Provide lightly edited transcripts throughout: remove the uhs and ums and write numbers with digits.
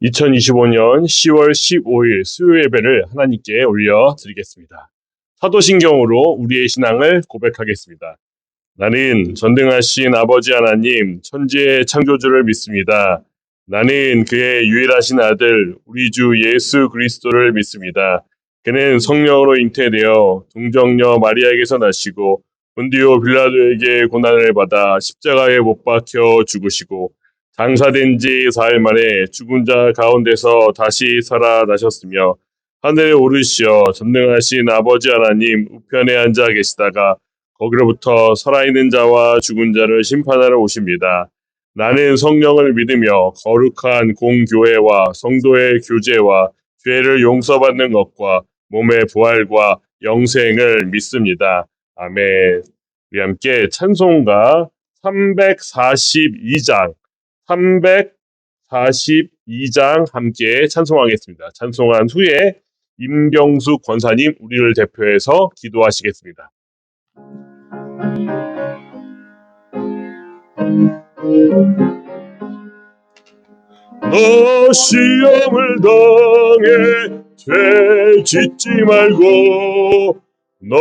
2025년 10월 15일 수요 예배를 하나님께 올려드리겠습니다. 사도신경으로 우리의 신앙을 고백하겠습니다. 나는 전능하신 아버지 하나님, 천지의 창조주를 믿습니다. 나는 그의 유일하신 아들, 우리 주 예수 그리스도를 믿습니다. 그는 성령으로 잉태되어 동정녀 마리아에게서 나시고 본디오 빌라도에게 고난을 받아 십자가에 못 박혀 죽으시고 장사된 지 4일 만에 죽은 자 가운데서 다시 살아나셨으며 하늘에 오르시어 전능하신 아버지 하나님 우편에 앉아 계시다가 거기로부터 살아있는 자와 죽은 자를 심판하러 오십니다. 나는 성령을 믿으며 거룩한 공교회와 성도의 교제와 죄를 용서받는 것과 몸의 부활과 영생을 믿습니다. 아멘. 우리 함께 찬송가 342장 함께 찬송하겠습니다. 찬송한 후에 임경수 권사님 우리를 대표해서 기도하시겠습니다. 너 시험을 당해 죄 짓지 말고 너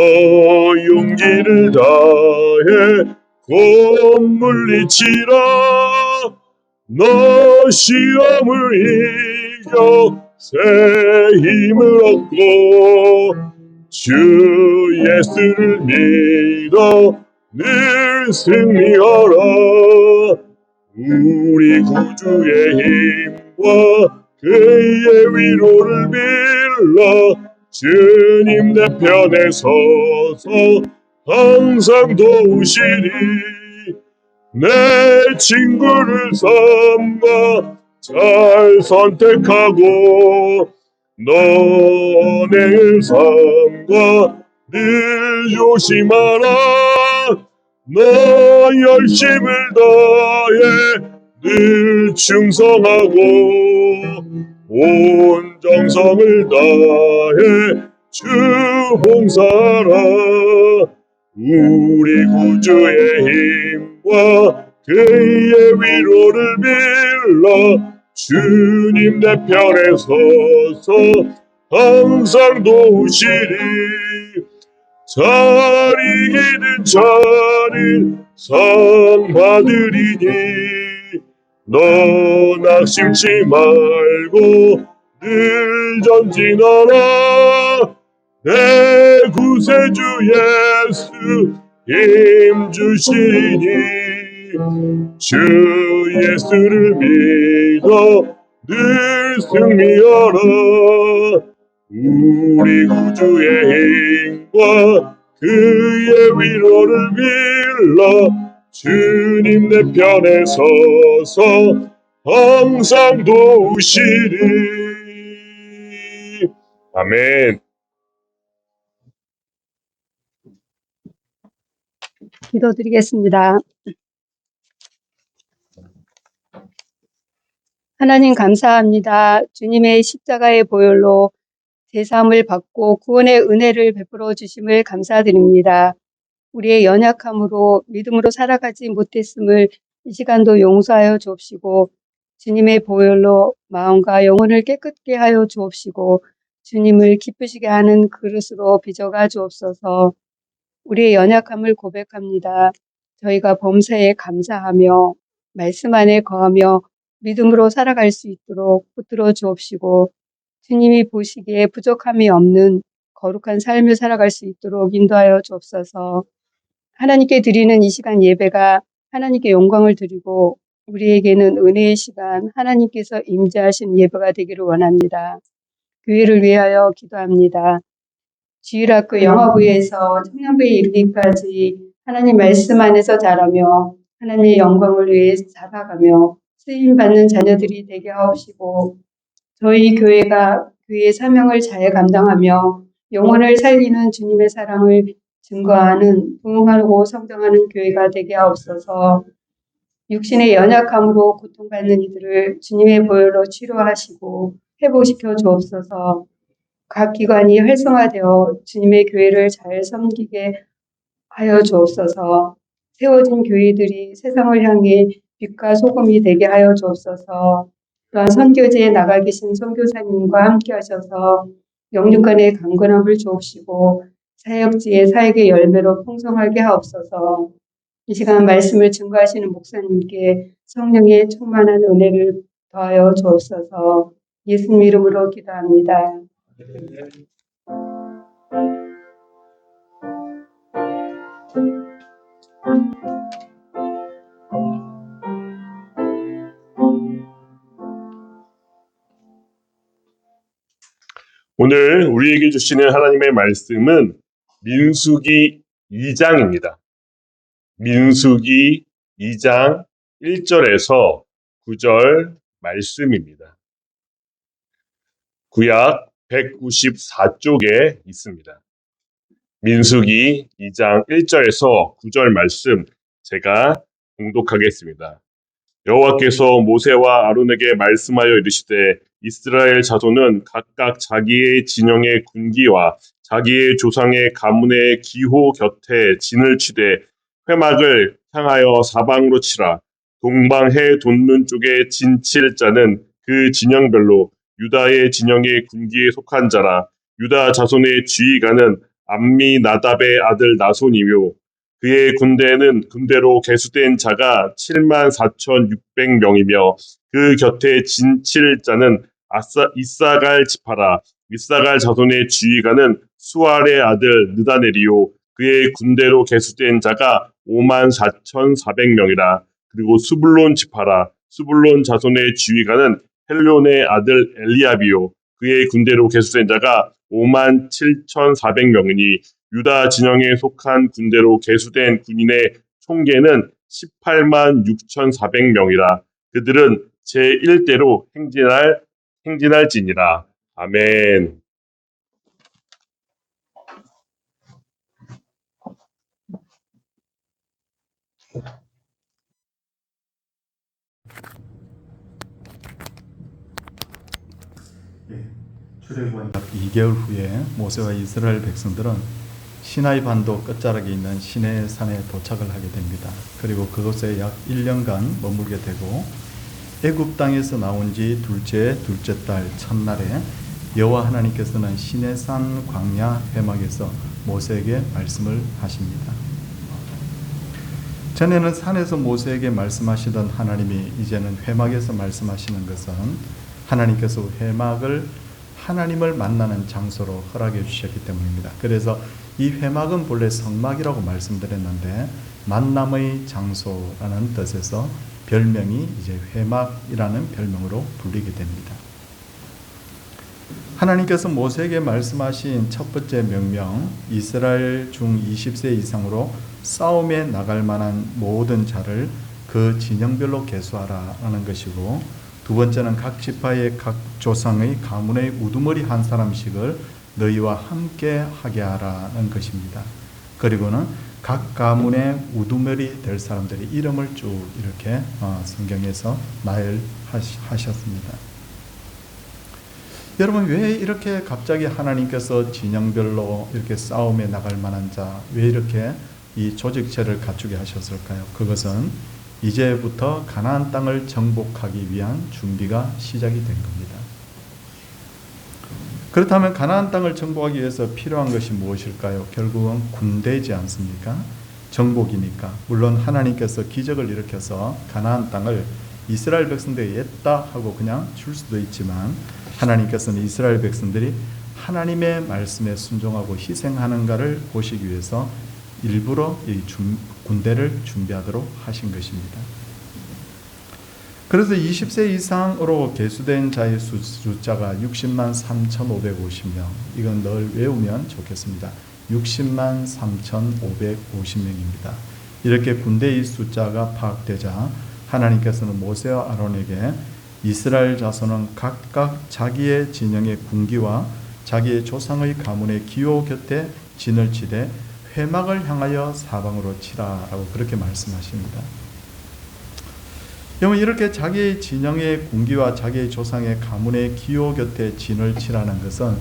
용기를 다해 곧 물리치라. 너 시험을 이겨 새 힘을 얻고 주 예수를 믿어 늘 승리하라. 우리 구주의 힘과 그의 위로를 빌라. 주님 내 편에 서서 항상 도우시리. 내 친구를 삼가 잘 선택하고 너의 삶과 늘 조심하라. 너 열심을 다해 늘 충성하고 온 정성을 다해 주 봉사하라. 우리 구주의 힘과 그의 위로를 빌라. 주님 내 편에 서서 항상 도우시리. 잘 이기는 자는 상 받으리니 너 낙심치 말고 늘 전진하라. 내 구세주 예수 힘 주시니 주 예수를 믿어 늘 승리하라. 우리 구주의 힘과 그의 위로를 빌라. 주님 내 편에 서서 항상 도우시리. 아멘. 기도드리겠습니다. 하나님 감사합니다. 주님의 십자가의 보혈로 제사함을 받고 구원의 은혜를 베풀어 주심을 감사드립니다. 우리의 연약함으로 믿음으로 살아가지 못했음을 이 시간도 용서하여 주옵시고 주님의 보혈로 마음과 영혼을 깨끗게 하여 주옵시고 주님을 기쁘시게 하는 그릇으로 빚어가 주옵소서. 우리의 연약함을 고백합니다. 저희가 범사에 감사하며 말씀 안에 거하며 믿음으로 살아갈 수 있도록 붙들어 주옵시고 주님이 보시기에 부족함이 없는 거룩한 삶을 살아갈 수 있도록 인도하여 주옵소서. 하나님께 드리는 이 시간 예배가 하나님께 영광을 드리고 우리에게는 은혜의 시간, 하나님께서 임재하신 예배가 되기를 원합니다. 교회를 위하여 기도합니다. 주일학교 영화부에서 청년부에 이르기까지 하나님 말씀 안에서 자라며 하나님의 영광을 위해 살아가며 쓰임받는 자녀들이 되게 하옵시고 저희 교회가 그의 사명을 잘 감당하며 영혼을 살리는 주님의 사랑을 증거하는 부흥하고 성장하는 교회가 되게 하옵소서. 육신의 연약함으로 고통받는 이들을 주님의 보혈로 치료하시고 회복시켜 주옵소서. 각 기관이 활성화되어 주님의 교회를 잘 섬기게 하여 주옵소서. 세워진 교회들이 세상을 향해 빛과 소금이 되게 하여 주옵소서. 또한 선교지에 나가 계신 선교사님과 함께 하셔서 영육간의 강건함을 주옵시고 사역지의 사역의 열매로 풍성하게 하옵소서. 이 시간 말씀을 증거하시는 목사님께 성령의 충만한 은혜를 더하여 주옵소서. 예수님 이름으로 기도합니다. 오늘 우리에게 주시는 하나님의 말씀은 민수기 2장입니다. 민수기 2장 1절에서 9절 말씀입니다. 구약 194쪽에 있습니다. 민수기 2장 1절에서 9절 말씀 제가 봉독하겠습니다. 여호와께서 모세와 아론에게 말씀하여 이르시되 이스라엘 자손은 각각 자기의 진영의 군기와 자기의 조상의 가문의 기호 곁에 진을 치되 회막을 향하여 사방으로 치라. 동방해 돋는 쪽에 진 칠 자는 그 진영별로 유다의 진영의 군기에 속한 자라. 유다 자손의 지휘관은 암미나답의 아들 나손이며 그의 군대로 계수된 자가 74,600명이며 그 곁에 진칠 자는 이사갈 지파라. 이사갈 자손의 지휘관은 수알의 아들 느다넬이요 그의 군대로 계수된 자가 54,400명이라. 그리고 수불론 지파라. 수불론 자손의 지휘관은 헬론의 아들 엘리압이요 그의 군대로 계수된 자가 57,400명이니 유다 진영에 속한 군대로 계수된 군인의 총계는 186,400명이라. 그들은 제1대로 행진할지니라. 아멘. 출애굽한 2개월 후에 모세와 이스라엘 백성들은 시나이 반도 끝자락에 있는 시내 산에 도착을 하게 됩니다. 그리고 그곳에 약 1년간 머물게 되고 애굽 땅에서 나온 지 둘째 달 첫날에 여호와 하나님께서는 시내산 광야 회막에서 모세에게 말씀을 하십니다. 전에는 산에서 모세에게 말씀하시던 하나님이 이제는 회막에서 말씀하시는 것은 하나님께서 회막을 하나님을 만나는 장소로 허락해 주셨기 때문입니다. 그래서 이 회막은 본래 성막이라고 말씀드렸는데 만남의 장소라는 뜻에서 별명이 이제 회막이라는 별명으로 불리게 됩니다. 하나님께서 모세에게 말씀하신 첫 번째 명령, 이스라엘 중 20세 이상으로 싸움에 나갈 만한 모든 자를 그 진영별로 계수하라라는 것이고, 두 번째는 각 지파의 각 조상의 가문의 우두머리 한 사람씩을 너희와 함께 하게 하라는 것입니다. 그리고는 각 가문의 우두머리 될 사람들의 이름을 쭉 이렇게 성경에서 나열하셨습니다. 여러분, 왜 이렇게 갑자기 하나님께서 진영별로 이렇게 싸움에 나갈 만한 자, 왜 이렇게 이 조직체를 갖추게 하셨을까요? 그것은 이제부터 가나안 땅을 정복하기 위한 준비가 시작이 된 겁니다. 그렇다면 가나안 땅을 정복하기 위해서 필요한 것이 무엇일까요? 결국은 군대이지 않습니까? 정복이니까. 물론 하나님께서 기적을 일으켜서 가나안 땅을 이스라엘 백성들이 했다 하고 그냥 줄 수도 있지만, 하나님께서는 이스라엘 백성들이 하나님의 말씀에 순종하고 희생하는가를 보시기 위해서 일부러 이 군대를 준비하도록 하신 것입니다. 그래서 20세 이상으로 계수된 자의 숫자가 60만 3,550명. 이건 늘 외우면 좋겠습니다. 60만 3,550명입니다. 이렇게 군대의 숫자가 파악되자 하나님께서는 모세와 아론에게 이스라엘 자손은 각각 자기의 진영의 군기와 자기의 조상의 가문의 기호 곁에 진을 치되 회막을 향하여 사방으로 치라라고 그렇게 말씀하십니다. 여러분, 이렇게 자기의 진영의 군기와 자기의 조상의 가문의 기호 곁에 진을 치라는 것은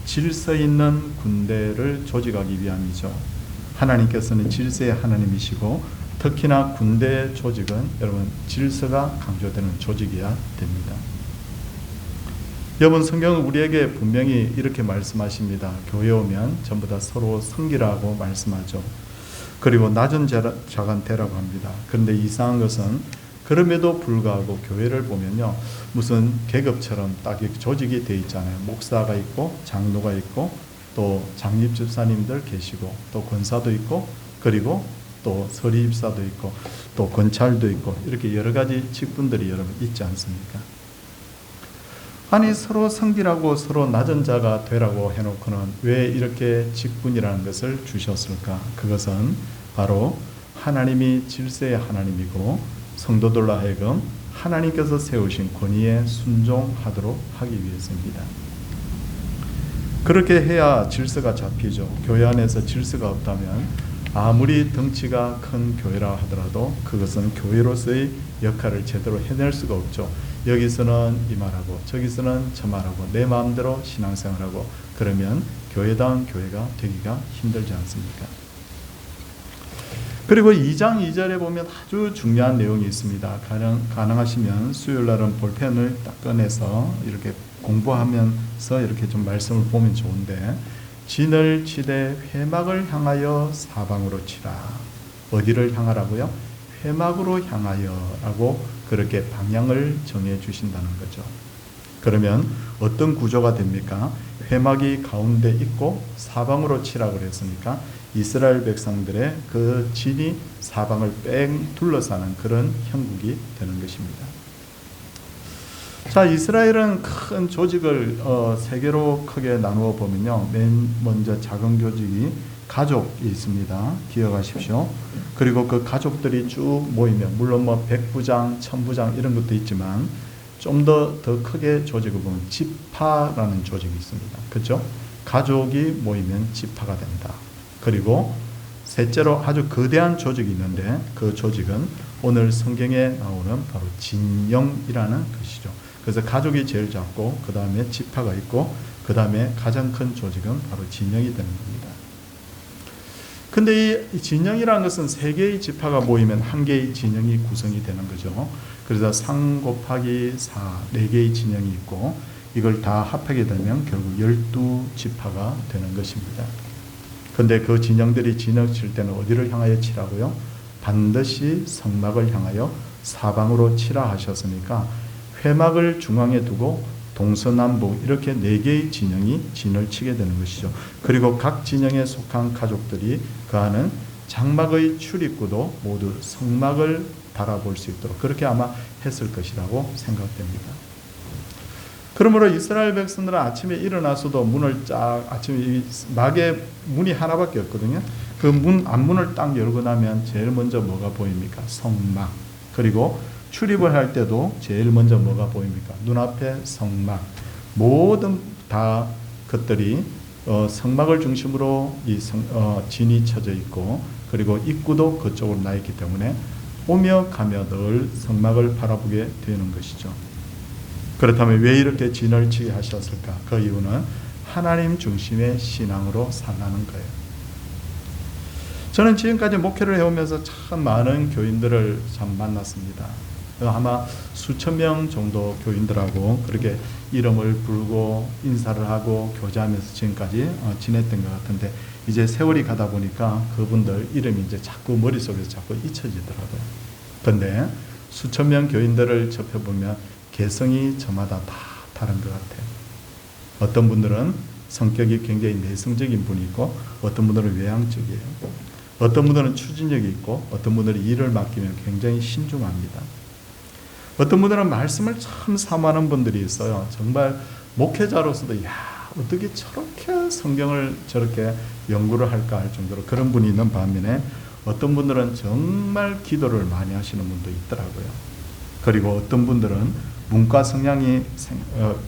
질서 있는 군대를 조직하기 위함이죠. 하나님께서는 질서의 하나님이시고 특히나 군대 조직은 여러분 질서가 강조되는 조직이어야 됩니다. 여러분, 성경은 우리에게 분명히 이렇게 말씀하십니다. 교회 오면 전부 다 서로 섬기라고 말씀하죠. 그리고 낮은 자간 되라고 합니다. 그런데 이상한 것은 그럼에도 불구하고 교회를 보면요, 무슨 계급처럼 딱 조직이 돼 있잖아요. 목사가 있고 장로가 있고 또 장립 집사님들 계시고 또 권사도 있고 그리고 또 서리입사도 있고 또 권찰도 있고 이렇게 여러 가지 직분들이 여러분 있지 않습니까? 아니, 서로 섬기라고 서로 낮은 자가 되라고 해놓고는 왜 이렇게 직분이라는 것을 주셨을까? 그것은 바로 하나님이 질서의 하나님이고 성도들로 하여금 하나님께서 세우신 권위에 순종하도록 하기 위해서입니다. 그렇게 해야 질서가 잡히죠. 교회 안에서 질서가 없다면 아무리 덩치가 큰 교회라 하더라도 그것은 교회로서의 역할을 제대로 해낼 수가 없죠. 여기서는 이 말하고 저기서는 저 말하고 내 마음대로 신앙생활하고 그러면 교회다운 교회가 되기가 힘들지 않습니까? 그리고 2장 2절에 보면 아주 중요한 내용이 있습니다. 가능하시면 수요일날은 볼펜을 딱 꺼내서 이렇게 공부하면서 이렇게 좀 말씀을 보면 좋은데, 진을 치되 회막을 향하여 사방으로 치라. 어디를 향하라고요? 회막으로 향하여라고 그렇게 방향을 정해 주신다는 거죠. 그러면 어떤 구조가 됩니까? 회막이 가운데 있고 사방으로 치라고 그랬으니까 이스라엘 백성들의 그 진이 사방을 뺑 둘러싸는 그런 형국이 되는 것입니다. 자, 이스라엘은 큰 조직을 세 개로 크게 나누어 보면요, 맨 먼저 작은 조직이 가족이 있습니다. 기억하십시오. 그리고 그 가족들이 쭉 모이면 물론 뭐 백부장, 천부장 이런 것도 있지만 좀 더 크게 조직을 보면 지파라는 조직이 있습니다. 그렇죠? 가족이 모이면 지파가 된다. 그리고 셋째로 아주 거대한 조직이 있는데 그 조직은 오늘 성경에 나오는 바로 진영이라는 것이죠. 그래서 가족이 제일 작고 그 다음에 지파가 있고 그 다음에 가장 큰 조직은 바로 진영이 되는 겁니다. 근데 이 진영이라는 것은 세 개의 지파가 모이면 한 개의 진영이 구성이 되는 거죠. 그래서 3 곱하기 4, 4개의 진영이 있고 이걸 다 합하게 되면 결국 12지파가 되는 것입니다. 근데 그 진영들이 진을 칠 때는 어디를 향하여 치라고요? 반드시 성막을 향하여 사방으로 치라 하셨으니까 회막을 중앙에 두고 동서남북 이렇게 4개의 진영이 진을 치게 되는 것이죠. 그리고 각 진영에 속한 가족들이 그 안은 장막의 출입구도 모두 성막을 바라볼 수 있도록 그렇게 아마 했을 것이라고 생각됩니다. 그러므로 이스라엘 백성들은 아침에 일어나서도 문을 아침에 막에 문이 하나밖에 없거든요. 그 앞문을 딱 열고 나면 제일 먼저 뭐가 보입니까? 성막. 그리고 출입을 할 때도 제일 먼저 뭐가 보입니까? 눈앞에 성막. 모든 다 것들이 성막을 중심으로 진이 쳐져 있고 그리고 입구도 그쪽으로 나 있기 때문에 오며 가며 늘 성막을 바라보게 되는 것이죠. 그렇다면 왜 이렇게 진을 치게 하셨을까? 그 이유는 하나님 중심의 신앙으로 살라는 거예요. 저는 지금까지 목회를 해오면서 참 많은 교인들을 참 만났습니다. 아마 수천 명 정도 교인들하고 그렇게 이름을 부르고 인사를 하고 교제하면서 지금까지 지냈던 것 같은데 이제 세월이 가다 보니까 그분들 이름이 이제 자꾸 머릿속에서 자꾸 잊혀지더라고요. 그런데 수천 명 교인들을 접해보면 개성이 저마다 다 다른 것 같아요. 어떤 분들은 성격이 굉장히 내성적인 분이 있고 어떤 분들은 외향적이에요. 어떤 분들은 추진력이 있고 어떤 분들은 일을 맡기면 굉장히 신중합니다. 어떤 분들은 말씀을 참 사모하는 분들이 있어요. 정말 목회자로서도 어떻게 저렇게 성경을 저렇게 연구를 할까 할 정도로 그런 분이 있는 반면에 어떤 분들은 정말 기도를 많이 하시는 분도 있더라고요. 그리고 어떤 분들은 문과 성향이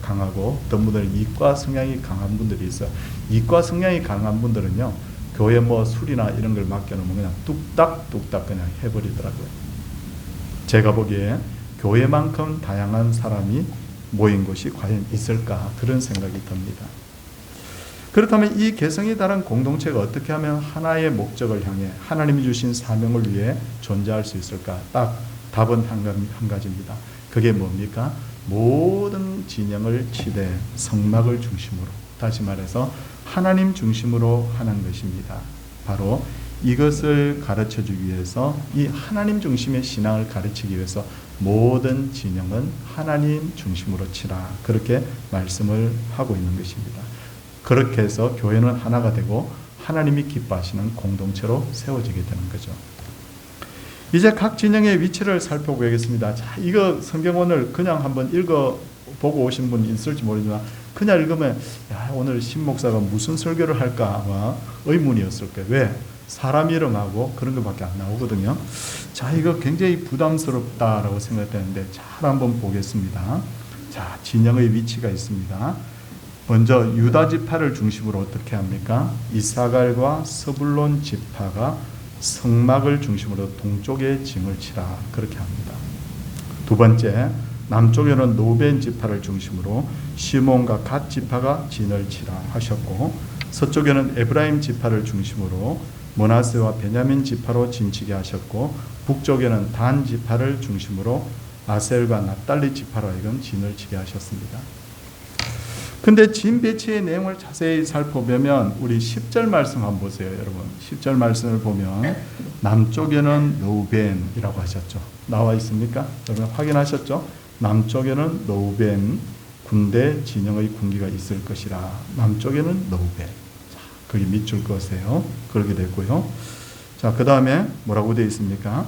강하고 어떤 분들은 이과 성향이 강한 분들이 있어요. 이과 성향이 강한 분들은요, 교회 뭐 술이나 이런 걸 맡겨놓으면 그냥 뚝딱뚝딱 그냥 해버리더라고요. 제가 보기에 교회만큼 다양한 사람이 모인 곳이 과연 있을까 그런 생각이 듭니다. 그렇다면 이 개성이 다른 공동체가 어떻게 하면 하나의 목적을 향해 하나님이 주신 사명을 위해 존재할 수 있을까? 딱 답은 한 가지입니다. 그게 뭡니까? 모든 진영을 치되 성막을 중심으로, 다시 말해서 하나님 중심으로 하는 것입니다. 바로 이것을 가르쳐주기 위해서, 이 하나님 중심의 신앙을 가르치기 위해서 모든 진영은 하나님 중심으로 치라, 그렇게 말씀을 하고 있는 것입니다. 그렇게 해서 교회는 하나가 되고 하나님이 기뻐하시는 공동체로 세워지게 되는 거죠. 이제 각 진영의 위치를 살펴보겠습니다. 자, 이거 성경 오늘 그냥 한번 읽어보고 오신 분 있을지 모르지만, 그냥 읽으면 야, 오늘 신 목사가 무슨 설교를 할까 아마 의문이었을 거예요. 왜? 사람 이름하고 그런 것밖에 안 나오거든요. 자, 이거 굉장히 부담스럽다라고 생각되는데 잘 한번 보겠습니다. 자, 진영의 위치가 있습니다. 먼저 유다 지파를 중심으로 어떻게 합니까? 이사갈과 서불론 지파가 성막을 중심으로 동쪽에 징을 치라, 그렇게 합니다. 두 번째, 남쪽에는 노벤 지파를 중심으로 시몬과 갓 지파가 진을 치라 하셨고, 서쪽에는 에브라임 지파를 중심으로 므낫세와 베냐민 지파로 진치게 하셨고, 북쪽에는 단 지파를 중심으로 아셀과 납달리 지파로 하여금 진을 치게 하셨습니다. 근데 진 배치의 내용을 자세히 살펴보면 우리 10절 말씀 한번 보세요, 여러분. 10절 말씀을 보면 남쪽에는 르우벤이라고 하셨죠. 나와 있습니까? 여러분 확인하셨죠? 남쪽에는 르우벤 군대 진영의 군기가 있을 것이라. 남쪽에는 르우벤. 자, 거기 밑줄 그으세요. 그렇게 됐고요. 자, 그 다음에 뭐라고 되어 있습니까?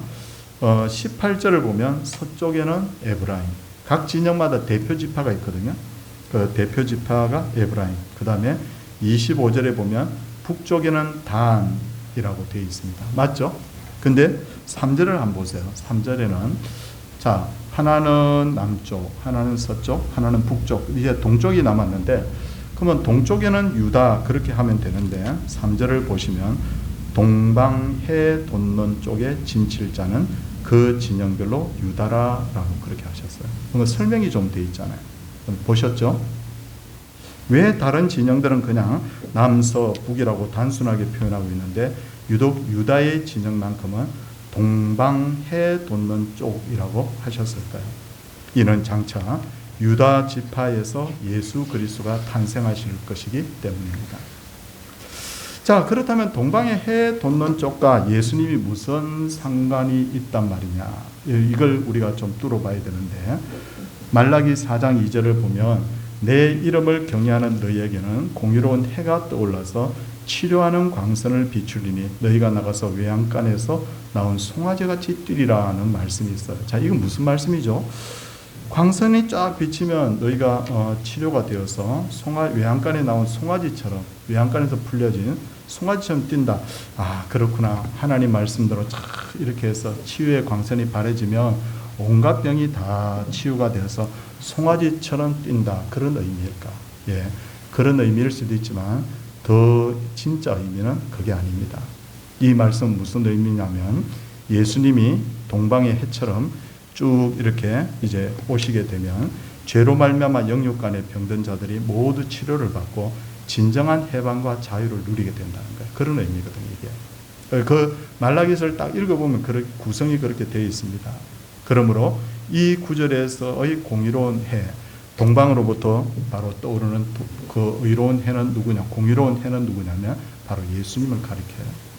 18절을 보면 서쪽에는 에브라임. 각 진영마다 대표 지파가 있거든요. 그 대표 지파가 에브라임. 그 다음에 25절에 보면 북쪽에는 단이라고 되어 있습니다. 맞죠? 근데 3절을 한번 보세요. 3절에는 자, 하나는 남쪽, 하나는 서쪽, 하나는 북쪽, 이제 동쪽이 남았는데, 그러면 동쪽에는 유다 그렇게 하면 되는데 3절을 보시면 동방해 돋는 쪽에 진칠 자는 그 진영별로 유다라라고 그렇게 하셨어요. 그러니까 설명이 좀 돼 있잖아요. 보셨죠? 왜 다른 진영들은 그냥 남서 북이라고 단순하게 표현하고 있는데 유독 유다의 진영만큼은 동방해 돋는 쪽이라고 하셨을까요? 이는 장차 유다 지파에서 예수 그리스도가 탄생하실 것이기 때문입니다. 자, 그렇다면 동방의 해 돋는 쪽과 예수님이 무슨 상관이 있단 말이냐, 이걸 우리가 좀 뚫어봐야 되는데, 말라기 4장 2절을 보면 내 이름을 경외하는 너희에게는 공의로운 해가 떠올라서 치료하는 광선을 비추리니 너희가 나가서 외양간에서 나온 송아지같이 뛰리라는 말씀이 있어요. 자, 이건 무슨 말씀이죠? 광선이 쫙 비치면 너희가 치료가 되어서 외양간에 나온 송아지처럼, 외양간에서 풀려진 송아지처럼 뛴다. 아, 그렇구나. 하나님 말씀대로 쫙 이렇게 해서 치유의 광선이 바래지면 온갖 병이 다 치유가 되어서 송아지처럼 뛴다. 그런 의미일까? 예, 그런 의미일 수도 있지만 더 진짜 의미는 그게 아닙니다. 이 말씀 무슨 의미냐면 예수님이 동방의 해처럼 쭉 이렇게 이제 오시게 되면 죄로 말미암아 영육간의 병든 자들이 모두 치료를 받고 진정한 해방과 자유를 누리게 된다는 거예요. 그런 의미거든요, 이게. 그 말라기서를 딱 읽어보면 구성이 그렇게 되어 있습니다. 그러므로 이 구절에서의 공의로운 해, 동방으로부터 바로 떠오르는 그 의로운 해는 누구냐, 공의로운 해는 누구냐면 바로 예수님을 가리켜요.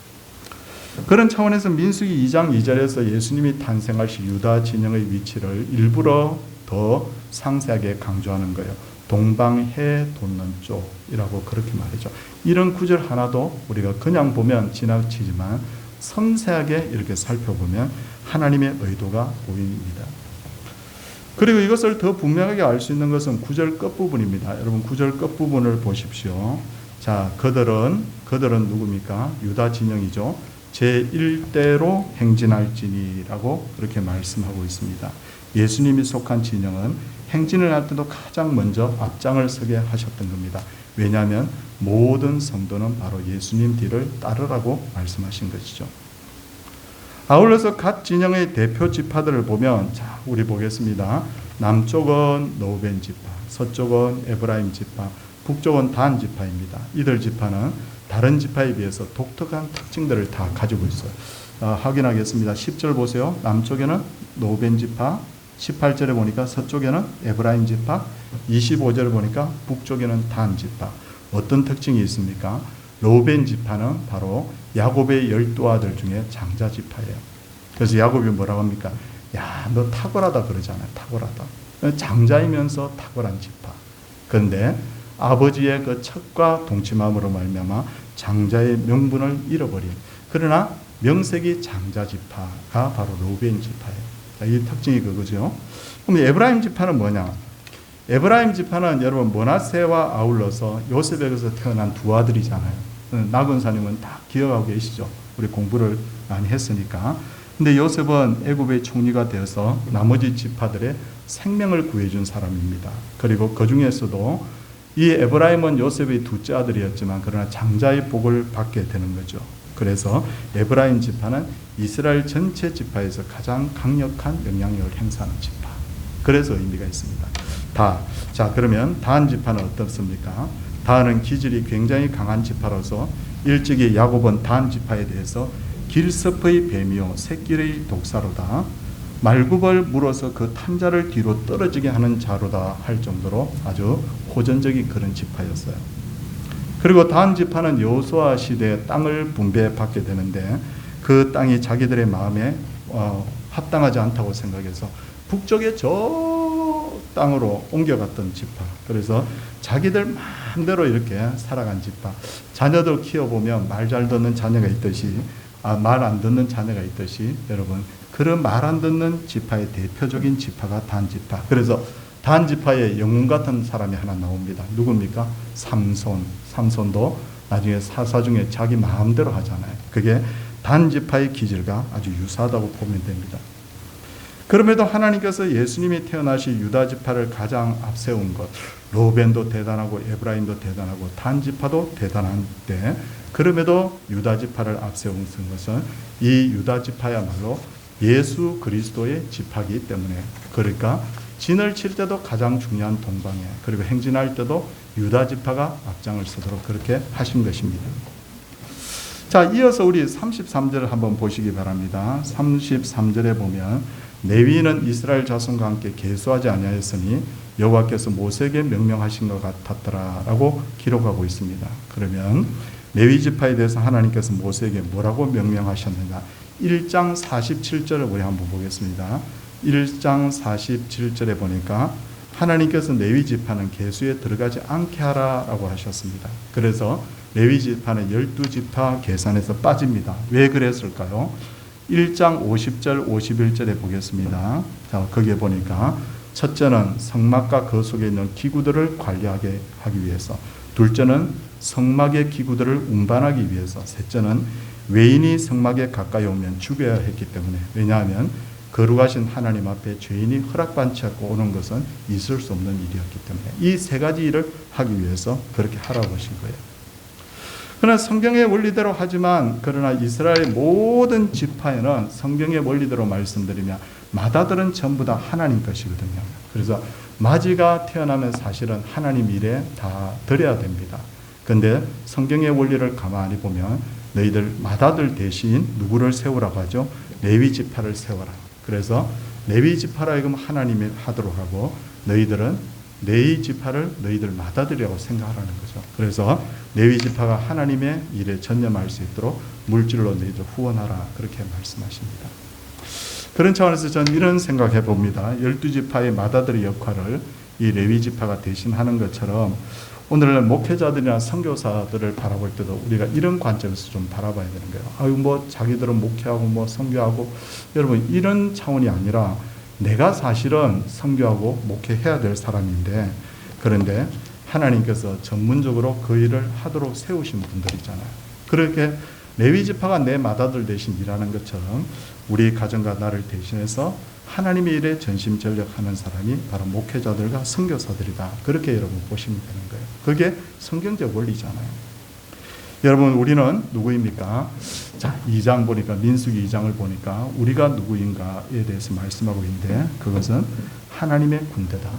그런 차원에서 민수기 2장 2절에서 예수님이 탄생하실 유다 진영의 위치를 일부러 더 상세하게 강조하는 거예요. 동방해 돋는 쪽이라고 그렇게 말이죠. 이런 구절 하나도 우리가 그냥 보면 지나치지만 섬세하게 이렇게 살펴보면 하나님의 의도가 보입니다. 그리고 이것을 더 분명하게 알 수 있는 것은 9절 끝부분입니다. 여러분 9절 끝부분을 보십시오. 자, 그들은 누굽니까? 유다 진영이죠. 제1대로 행진할지니라고 그렇게 말씀하고 있습니다. 예수님이 속한 진영은 행진을 할 때도 가장 먼저 앞장을 서게 하셨던 겁니다. 왜냐하면 모든 성도는 바로 예수님 뒤를 따르라고 말씀하신 것이죠. 아울러서 각 진영의 대표 지파들을 보면, 자, 우리 보겠습니다. 남쪽은 르우벤 지파, 서쪽은 에브라임 지파, 북쪽은 단 지파입니다. 이들 지파는 다른 지파에 비해서 독특한 특징들을 다 가지고 있어요. 확인하겠습니다. 10절 보세요. 남쪽에는 르우벤 지파, 18절에 보니까 서쪽에는 에브라임 지파, 25절에 보니까 북쪽에는 단 지파. 어떤 특징이 있습니까? 로벤 지파는 바로 야곱의 12아들 중에 장자 지파예요. 그래서 야곱이 뭐라고 합니까? 야, 너 탁월하다 그러잖아요. 탁월하다. 장자이면서 탁월한 지파. 그런데 아버지의 그 척과 동침함으로 말미암아 장자의 명분을 잃어버린, 그러나 명색이 장자 지파가 바로 로벤 지파예요. 자, 이 특징이 그거죠. 그럼 에브라임 지파는 뭐냐? 에브라임 지파는 여러분 므낫세와 아울러서 요셉에게서 태어난 두 아들이잖아요. 나군사님은 다 기억하고 계시죠? 우리 공부를 많이 했으니까. 근데 요셉은 애굽의 총리가 되어서 나머지 지파들의 생명을 구해준 사람입니다. 그리고 그 중에서도 이 에브라임은 요셉의 둘째 아들이었지만 그러나 장자의 복을 받게 되는 거죠. 그래서 에브라임 지파는 이스라엘 전체 지파에서 가장 강력한 영향력을 행사하는 지파. 그래서 의미가 있습니다. 자, 그러면 단 지파는 어떻습니까? 단은 기질이 굉장히 강한 지파로서 일찍이 야곱은 단 지파에 대해서 길섭의 뱀이요 새끼의 독사로다, 말굽을 물어서 그 탄자를 뒤로 떨어지게 하는 자로다 할 정도로 아주 호전적인 그런 지파였어요. 그리고 단 지파는 여호수아 시대에 땅을 분배받게 되는데 그 땅이 자기들의 마음에 합당하지 않다고 생각해서 북쪽의 저 땅으로 옮겨갔던 지파. 그래서 자기들 마음대로 이렇게 살아간 지파. 자녀들 키워보면 말 잘 듣는 자녀가 있듯이 말 안 듣는 자녀가 있듯이 여러분 그런 말 안 듣는 지파의 대표적인 지파가 단 지파. 그래서 단 지파에 영웅 같은 사람이 하나 나옵니다. 누굽니까? 삼손도 나중에 사사 중에 자기 마음대로 하잖아요. 그게 단 지파의 기질과 아주 유사하다고 보면 됩니다. 그럼에도 하나님께서 예수님이 태어나신 유다 지파를 가장 앞세운 것, 로벤도 대단하고 에브라임도 대단하고 단 지파도 대단한데 그럼에도 유다 지파를 앞세운 것은 이 유다 지파야말로 예수 그리스도의 지파이기 때문에, 그러니까 진을 칠 때도 가장 중요한 동방에, 그리고 행진할 때도 유다 지파가 앞장을 서도록 그렇게 하신 것입니다. 자, 이어서 우리 33절을 한번 보시기 바랍니다. 33절에 보면 레위인은 이스라엘 자손과 함께 계수하지 아니하였으니 여호와께서 모세에게 명령하신 것 같았더라라고 기록하고 있습니다. 그러면 레위 지파에 대해서 하나님께서 모세에게 뭐라고 명령하셨는가? 1장 47절을 우리 한번 보겠습니다. 1장 47절에 보니까 하나님께서 레위 지파는 계수에 들어가지 않게 하라라고 하셨습니다. 그래서 레위 지파는 12지파 계산에서 빠집니다. 왜 그랬을까요? 1장 50절 51절에 보겠습니다. 자, 거기에 보니까 첫째는 성막과 그 속에 있는 기구들을 관리하게 하기 위해서, 둘째는 성막의 기구들을 운반하기 위해서, 셋째는 외인이 성막에 가까이 오면 죽여야 했기 때문에, 왜냐하면 거룩하신 하나님 앞에 죄인이 허락받지 않고 오는 것은 있을 수 없는 일이었기 때문에 이 세 가지 일을 하기 위해서 그렇게 하라고 하신 거예요. 그러나 성경의 원리대로 하지만, 그러나 이스라엘 모든 지파에는 성경의 원리대로 말씀드리면 맏아들은 전부 다 하나님 것이거든요. 그래서 맏이가 태어나면 사실은 하나님 일에 다 드려야 됩니다. 그런데 성경의 원리를 가만히 보면 너희들 맏아들 대신 누구를 세우라고 하죠? 레위 지파를 세워라. 그래서 레위 지파라 하여금 하나님이 하도록 하고 너희들은 레위 지파를 너희들 맏아들이라고 생각하라는 거죠. 그래서 레위 지파가 하나님의 일에 전념할 수 있도록 물질로 너희들 후원하라, 그렇게 말씀하십니다. 그런 차원에서 저는 이런 생각해 봅니다. 12지파의 맏아들의 역할을 이 레위 지파가 대신하는 것처럼 오늘날 목회자들이나 선교사들을 바라볼 때도 우리가 이런 관점에서 좀 바라봐야 되는 거예요. 아유, 뭐 자기들은 목회하고 선교하고, 여러분 이런 차원이 아니라 내가 사실은 선교하고 목회해야 될 사람인데, 그런데 하나님께서 전문적으로 그 일을 하도록 세우신 분들이잖아요. 그렇게 레위 지파가 내 맏아들 대신 일하는 것처럼 우리 가정과 나를 대신해서 하나님의 일에 전심전력하는 사람이 바로 목회자들과 선교사들이다. 그렇게 여러분 보시면 되는 거예요. 그게 성경적 원리잖아요. 여러분, 우리는 누구입니까? 자, 2장 보니까, 민수기 2장을 보니까 우리가 누구인가에 대해서 말씀하고 있는데, 그것은 하나님의 군대다.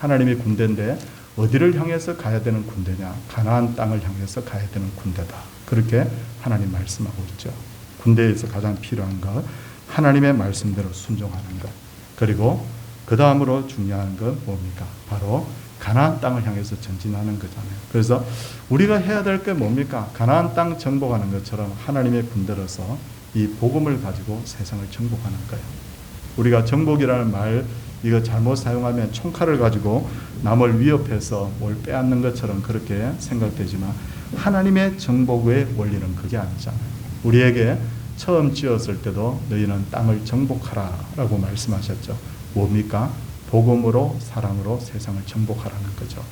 하나님의 군대인데 어디를 향해서 가야 되는 군대냐? 가나안 땅을 향해서 가야 되는 군대다. 그렇게 하나님 말씀하고 있죠. 군대에서 가장 필요한 것, 하나님의 말씀대로 순종하는 것, 그리고 그 다음으로 중요한 건 뭡니까? 바로 가나안 땅을 향해서 전진하는 거잖아요. 그래서 우리가 해야 될 게 뭡니까? 가나안 땅 정복하는 것처럼 하나님의 군대로서 이 복음을 가지고 세상을 정복하는 거예요. 우리가 정복이라는 말 이거 잘못 사용하면 총칼을 가지고 남을 위협해서 뭘 빼앗는 것처럼 그렇게 생각되지만 하나님의 정복의 원리는 그게 아니잖아요. 우리에게 처음 지었을 때도 너희는 땅을 정복하라 라고 말씀하셨죠. 뭡니까? 복음으로 사랑으로 세상을 정복하라는 거죠.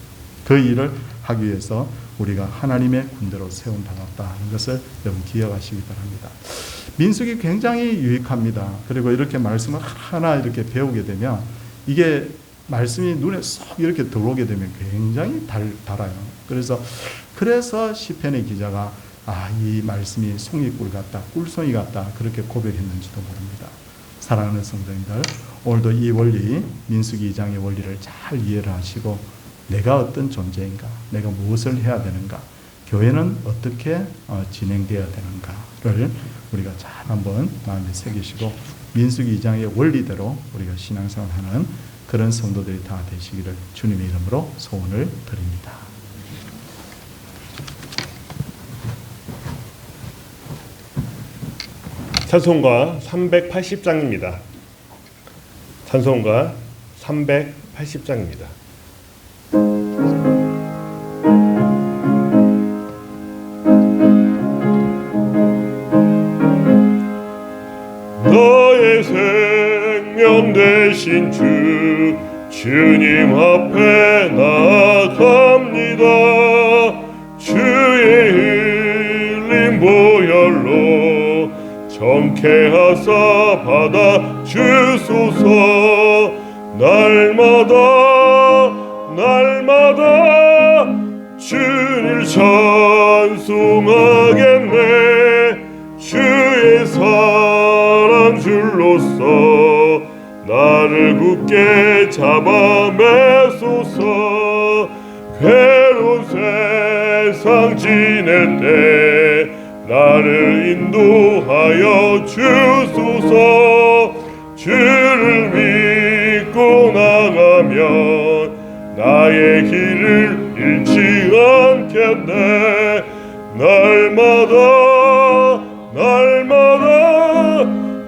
그 일을 하기 위해서 우리가 하나님의 군대로 세움받았다는 것을 여러분 기억하시기 바랍니다. 민수기 굉장히 유익합니다. 그리고 이렇게 말씀을 하나 이렇게 배우게 되면 이게 말씀이 눈에 쏙 이렇게 들어오게 되면 굉장히 달아요. 그래서 시편의 기자가 이 말씀이 송이꿀 같다, 꿀송이 같다 그렇게 고백했는지도 모릅니다. 사랑하는 성도님들, 오늘도 이 원리, 민수기 2장의 원리를 잘 이해를 하시고 내가 어떤 존재인가, 내가 무엇을 해야 되는가, 교회는 어떻게 진행되어야 되는가를 우리가 잘 한번 마음에 새기시고 민수기 2장의 원리대로 우리가 신앙생활하는 그런 성도들이 다 되시기를 주님의 이름으로 소원을 드립니다. 찬송가 380장입니다. 찬송가 380장입니다. 너의 생명 되신 주님 앞에 나아갑니다. 주의 흘린 보혈로 정케하사 받아 주소서. 날마다 주를 찬송하겠네. 주의 사랑 줄로서 나를 굳게 잡아 매소서. 괴로운 세상 지낼 때 나를 인도하여 주소서. 주를 믿고 나가면 나의 길을 잃지 않겠네. 날마다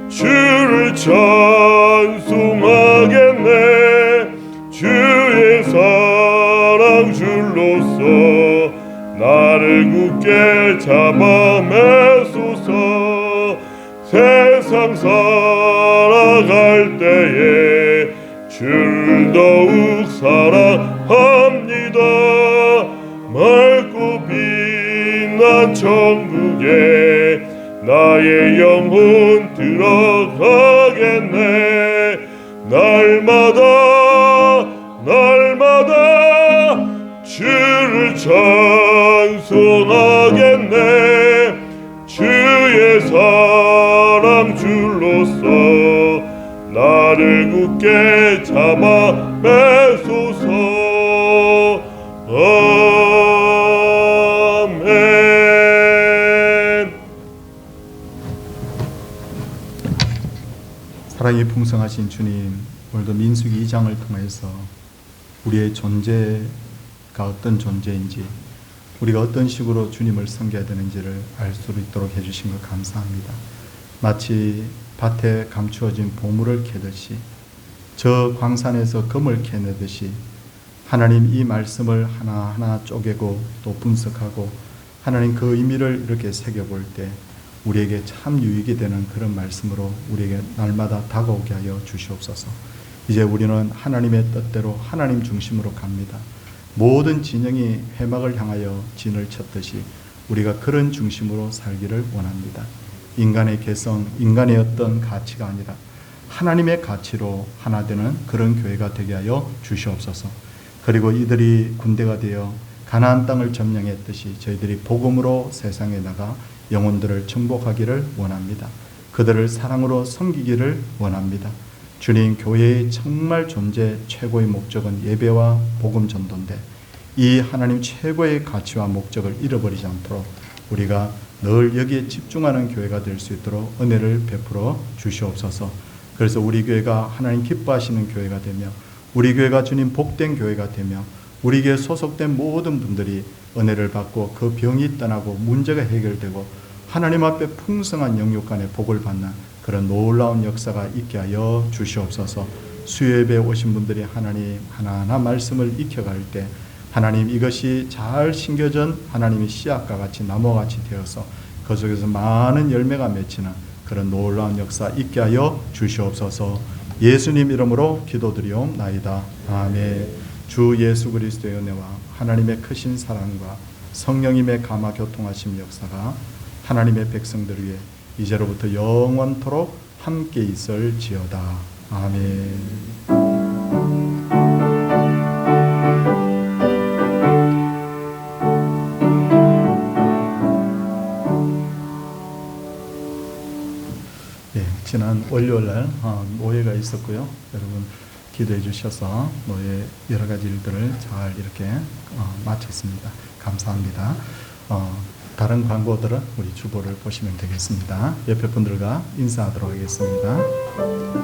주를 찬송하겠네. 주의 사랑 줄로서 나를 굳게 잡아 매소서. 세상 살아갈 때에 주를 더욱 사랑합니다. 맑고 빛난 천국에 나의 영혼 들어가겠네. 날마다 주를 찬송하겠네. 주의 사랑 줄로서 나를 굳게 잡아 매소서. 아멘. 사랑이 풍성하신 주님, 오늘도 민수기 2장을 통해서 우리의 존재가 어떤 존재인지, 우리가 어떤 식으로 주님을 섬겨야 되는지를 알 수 있도록 해주신 것 감사합니다. 마치 밭에 감추어진 보물을 캐듯이, 저 광산에서 금을 캐내듯이 하나님 이 말씀을 하나하나 쪼개고 또 분석하고 하나님 그 의미를 이렇게 새겨볼 때 우리에게 참 유익이 되는 그런 말씀으로 우리에게 날마다 다가오게 하여 주시옵소서. 이제 우리는 하나님의 뜻대로 하나님 중심으로 갑니다. 모든 진영이 회막을 향하여 진을 쳤듯이 우리가 그런 중심으로 살기를 원합니다. 인간의 개성, 인간의 어떤 가치가 아니라 하나님의 가치로 하나 되는 그런 교회가 되게 하여 주시옵소서. 그리고 이들이 군대가 되어 가나안 땅을 점령했듯이 저희들이 복음으로 세상에 나가 영혼들을 정복하기를 원합니다. 그들을 사랑으로 섬기기를 원합니다. 주님, 교회의 정말 존재 최고의 목적은 예배와 복음 전도인데 이 하나님 최고의 가치와 목적을 잃어버리지 않도록 우리가 늘 여기에 집중하는 교회가 될 수 있도록 은혜를 베풀어 주시옵소서. 그래서 우리 교회가 하나님 기뻐하시는 교회가 되며 우리 교회가 주님 복된 교회가 되며 우리 교회 소속된 모든 분들이 은혜를 받고 그 병이 떠나고 문제가 해결되고 하나님 앞에 풍성한 영육 간의 복을 받는 그런 놀라운 역사가 있게 하여 주시옵소서. 수요예배에 오신 분들이 하나님 하나하나 말씀을 익혀갈 때 하나님 이것이 잘 심겨진 하나님의 씨앗과 같이 나무와 같이 되어서 그 속에서 많은 열매가 맺히는 그런 놀라운 역사 있게 하여 주시옵소서. 예수님 이름으로 기도드리옵나이다. 아멘. 주 예수 그리스도의 은혜와 하나님의 크신 사랑과 성령님의 감화 교통하심 역사가 하나님의 백성들 위해 이제로부터 영원토록 함께 있을지어다. 아멘. 지난 월요일날 노예가 있었고요. 여러분 기도해 주셔서 노예 여러 가지 일들을 잘 이렇게 마쳤습니다. 감사합니다. 다른 광고들은 우리 주보를 보시면 되겠습니다. 옆에 분들과 인사하도록 하겠습니다.